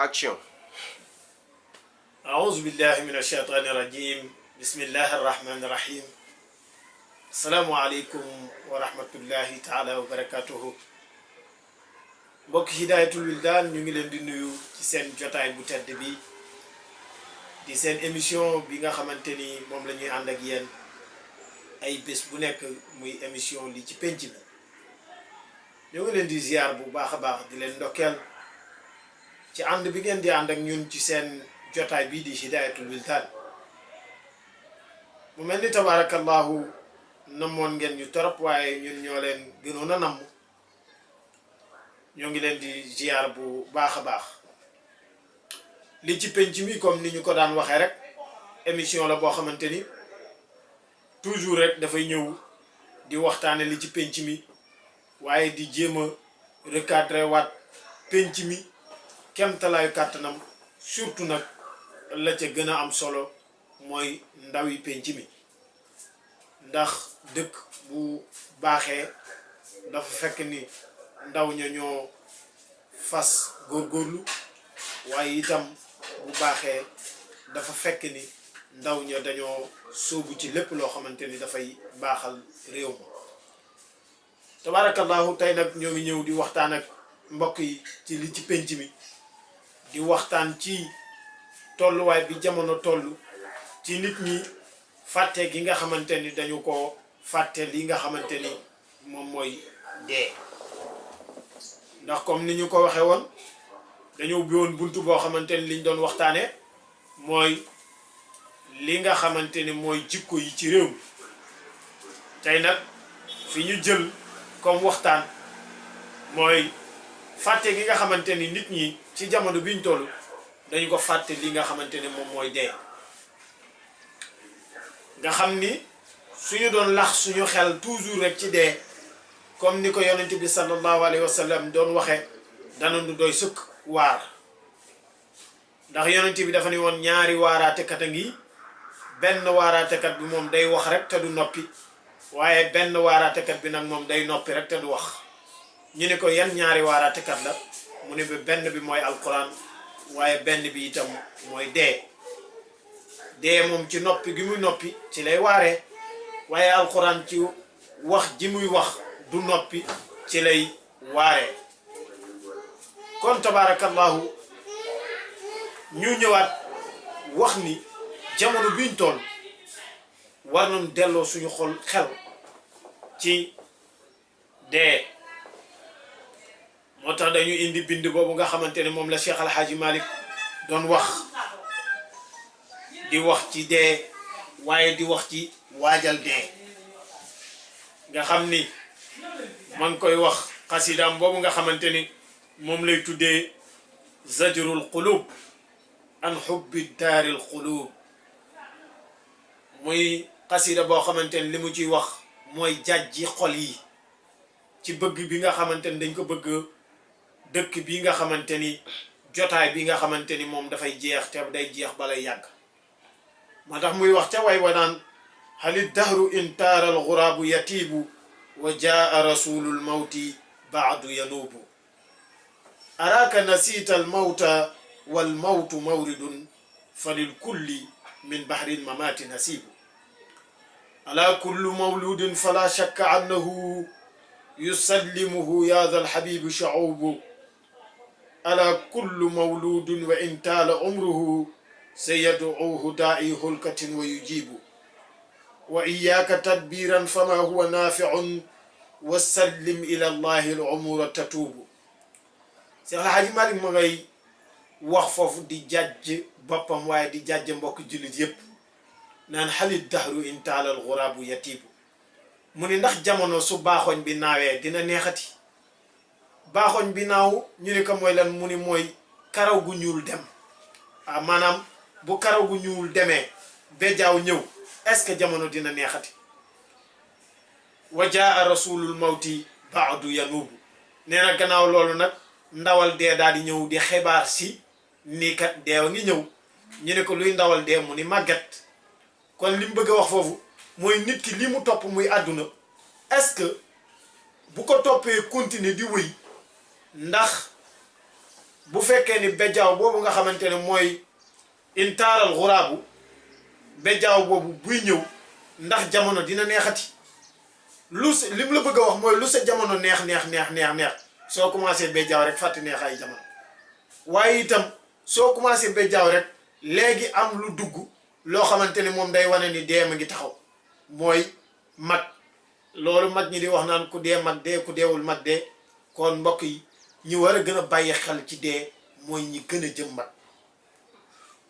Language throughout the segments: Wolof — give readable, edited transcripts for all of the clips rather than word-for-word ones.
Action. أعوذ بالله من الشيطان الرجيم بسم الله الرحمن الرحيم السلام عليكم ورحمة الله تعالى وبركاته mbokk Hidayatul Wildan ñu ngi leen di nuyu ci seen jotaay bu tedd bi di seen émission bi nga xamante ni moom la ñuy ànd ak yéen ay bés bu nekk muy émission li ci penc bi ñu ngi leen di ziar bu baax a baax di leen ndokkeel ci ànd bi ngeen di ànd ak ñun ci seen jotaay bii di Hidayatul Wildan mu mel ni tabarakallahu namoon ngeen ñu torop waaye ñun ñoo leen gënoon a namm ñoo ngi leen di ziar bu baax a baax li ci penc mi comme ni ñu ko daan waxee rek émission la boo xamante ni toujours rek dafay ñëw di waxtaane li ci penc mi waaye di jéem a recadrer waat penc mi kemtalaayu kàttanam surtout nag la ca gën a am solo mooy ndaw yi penc mi ndax dëkk bu baaxee dafa fekk ni ndaw ña ñoo fas góorgóorlu waaye itam bu baaxee dafa fekk ni ndaw ña dañoo sóobu ci lépp loo xamante ni dafay baaxal réew mi tabarakallahu tey nag ñoo ngi ñëw di waxtaan ak mbokk yi ci li ci penc mi di waxtaan ci tolluwaay bi jamono toll ci nit ñi fàtte gi nga xamante ni dañu ko fàtte li nga xamante ni moom mooy dee ndax comme ni ñu ko waxee woon dañoo ubbi woon buntu boo xamante ni liñ doon waxtaanee mooy li nga xamante ni mooy jikko yi ci réew mi tey nag fi ñu jël comme waxtaan mooy fàtte gi nga xamante ni nit ñi ci jamono biñ toll dañu ko fàtte li nga xamante ni moom mooy dee nga xam ni suñu doon lax suñu xel toujours rek ci dee comme ni ko yonent bi sallallahu alayhi wa sallam doon waxe dana nu doy sëkk waar ndax yonent bi dafa ni woon ñaari waaraatekat a ngi benn waaraatekat bi moom day wax rek te du noppi waaye benn waaraatekat bi nag moom day noppi rek te du wax ñu ne ko yan ñaari waaraatekat la mu ne ba benn bi mooy alquran waaye benn bi itam mooy dee moom ci noppi gi muy noppi ci lay waaree waaye alquran ci wax ji muy wax du noppi ci lay waaree kon tabarakallahu ñu ñëwaat wax ni jamono biñ toll war nañu delloo suñu xel ci dee moo tax dañu indi bind boobu nga xamante ne moom la Cheikh Alhaji Malick doon wax di wax ci dee waaye di wax ci waajal dee nga xam ni man koy wax xasidaam boobu nga xamante ni moom lay tuddee zajrul qulub an hubbi daaril qulub muy xasida boo xamante ni li mu ciy wax mooy jàjji xol yi ci bëgg bi nga xamante ni dañ ko bëgg dëkk bi nga xamante ni jotaay bi nga xamante ni moom dafay jeex te day jeex balay yàgg moo tax muy wax ca way wanaan halid dahru in taaral xuraabu yatiibu wa jaa rasulul mawti baadu yanuubu araaka nasiita al mawta wal mawtu mawridun fa lil kulli min bahril mamaati nasiibu ala kullu mawludin fala shakka annahu yusallimuhu ya dha alhabibu sha'ubu ala kullu mawludin wa in taala umruhu sayad'uuhu daa'i hulkatin wa yujibu wa iyyaka tadbiran fama huwa nafi'un wa sallim ila allahi al-umura tatubu Cheikh Alhaji Malick ma ngay wax foofu di jàjj boppam waaye di jàjj mbokk jullit yépp naan xalit dahru in taala al-ghurabu yatibu mu ni ndax jamono su baaxoñ bi naawee dina neexati baaxoñ bi naaw ñu ne ko mooy lan mu ni mooy karaw gu ñuul dem maanaam bu karaw gu ñuul demee bejaaw ñëw est-ce que jamono dina neexati wa jaa rasulul mawti baadu yanuubu nee na gannaaw loolu nag ndawal dee daal di ñëw di xibaar si nii kat deewa ngi ñëw ñu ne ko luy ndawal dee mu ni màgget kon li mu bëgg a wax foofu mooy nit ki li mu topp muy àdduna est-ce que bu ko toppee continuer di wëy ndax bu fekkee ni bejjaaw boobu nga xamante ne mooy intaaral xuraabu bejjaaw boobu buy ñëw ndax jamono dina neexati li mu la bëgg a wax mooy lu sa jamono neex soo commencé bejjaaw rek fàtte neex ay jamono waaye itam soo commencé bejjaaw rek léegi am lu dugg loo xamante ne moom day wane ni dee ma ngi taxaw mooy mag loolu mag ñi di wax naan ku dee mag dee ku deewul mag dee kon mbokk yi ñi war a gën a bàyyi xel ci dee mooy ñi gën a jëm mag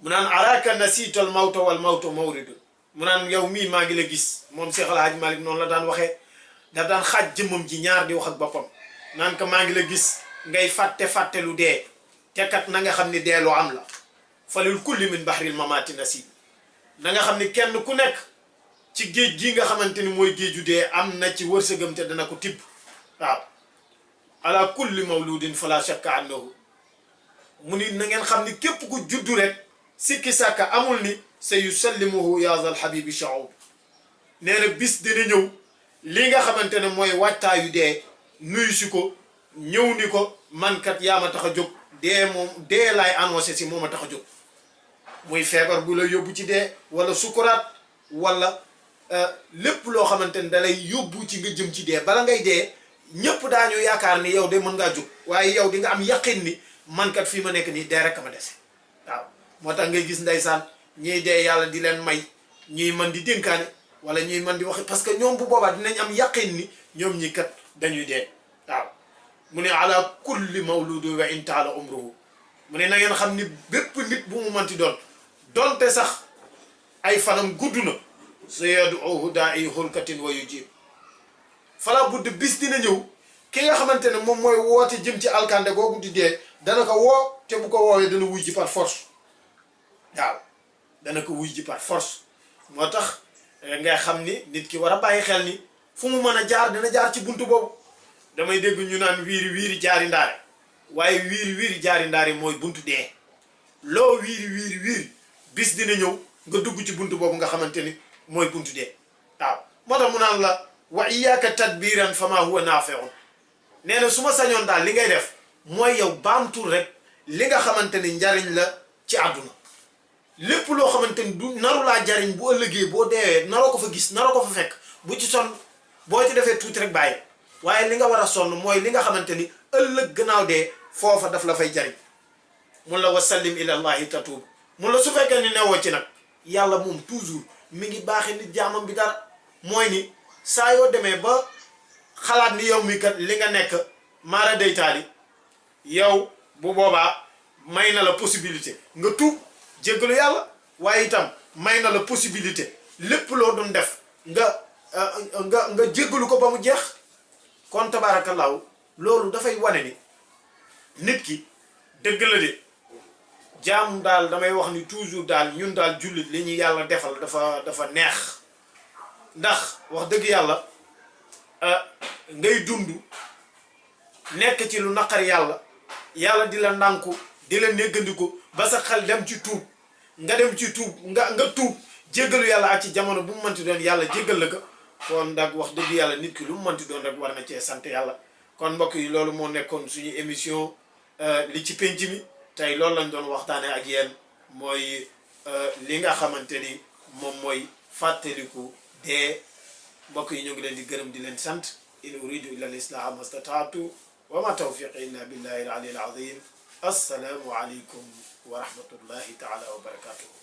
mu naan araka nasiital mawta wal mawta mawridu mu naan yow mii maa ngi la gis moom Cheikh El Hadj Malick noonu la daan waxee daf daan xaaj jëmmam ji ñaar di wax ak boppam naan ko maa ngi la gis ngay fàtte lu dee te kat na nga xam ni dee lu am la falil kulli min bahril mamaati nasiib na nga xam ni kenn ku nekk ci géej gi nga xamante ni mooy géeju dee am na ci wërsëgam te dana ko tibb waaw ala kulli mawludin fala shakka annahu mu ni na ngeen xam ni képp ku juddu rek sikki sàkka amul ni sa yusallimuhu yaazal habibi shaub nee na bis dina ñëw li nga xamante ne mooy wattaayu dee nuyu si ko ñëw ni ko man kat yaa ma tax a jóg dee moom dee laay annoncé si moo ma tax a jóg muy feebar bu la yóbbu ci dee wala sukuraat wala lépp loo xamante ne da lay yóbbu ci nga jëm ci dee bala ngay dee ñëpp daañu yaakaar ni yow de mën ngaa jóg waaye yow di nga am yaqin ni man kat fii ma nekk nii dee rek a ma dese waaw moo tax ngay gis ndeysaan ñiy dee yàlla di leen may ñuy mën di dénkaane wala ñuy mën di wax parce que ñoom bu boobaa dinañ am yaqin ni ñoom ñi kat dañuy dee waaw mu ne ala kulli mawludin wa in taala umruhu mu ne na ngeen xam ni bépp nit bu mu mënti doon donte sax ay fanam gudd na sa yaduuhu daa i xulkatin wa yujib fala budd bis dina ñëw ki nga xamante ne moom mooy woote jëm ci alkande googu di dee dana ko woo te bu ko woowee dana wuy ji par force waaw dana ko wuy ji par force moo tax ngay xam ni nit ki war a bàyyi xel ni fu mu mën a jaar dina jaar ci buntu boobu damay dégg ñu naan wiiri wiiri jaari ndaare waaye wiiri wiiri jaari ndaare mooy buntu dee loo wiiri wiiri bis dina ñëw nga dugg ci buntu boobu nga xamante ni mooy buntu dee waaw moo tax mu naan la wa iyyaka tadbiran fama huwa nafi'un nee na su ma sañoon daal li ngay def mooy yow baamtul rek li nga xamante ni njariñ la ci àdduna lépp loo xamante ni du naru laa jariñ bu ëllëgee boo deewee naroo ko fa gis naroo ko fa fekk bu ci sonn boo ci defee tuuti rek bàyyi waaye li nga war a sonn mooy li nga xamante ni ëllëg gannaaw dee foofa daf la fay jariñ mun la wasallim ila allahi tatuub mun la su fekkee ni newoo ci nag yàlla moom toujours mi ngi baaxee nit jaamam bi dara mooy ni saa yoo demee ba xalaat ni yow mi kat li nga nekk maara deytaali yow bu boobaa may na la possibilité nga tuub jéggalu yàlla waaye itam may na la possibilité lépp loo doon def nga jéggalu ko ba mu jeex kon tabaarakallaahu loolu dafay wane ni nit ki dëgg la de jaam daal damay wax ni toujours daal ñun daal jullit li ñu yàlla defal dafa neex ndax wax dëgg yàlla ngay dund nekk ci lu naqar yàlla di la ndànku di la néggandiku ba sa xel dem ci tuub nga dem ci tuub nga tuub jéggalu yàlla ak ci jamono bu mu mënti doon yàlla jéggal la ko kon nag wax dëgg yàlla nit ki lu mu mënti doon rek war na cee sant yàlla kon mbokk yi loolu moo nekkoon suñu émission li ci penc mi tey loolu lañ doon waxtaane ak yéen mooy li nga xamante ni moom mooy fàttaliku dee mbokk yi ñu ngi leen di gërëm di leen sant in uridu illa al islaha mastataatu wa ma tawfiqi illa billahi al ali al azim assalaamu aleykum wa rahmatullahi taala wa barakatuhu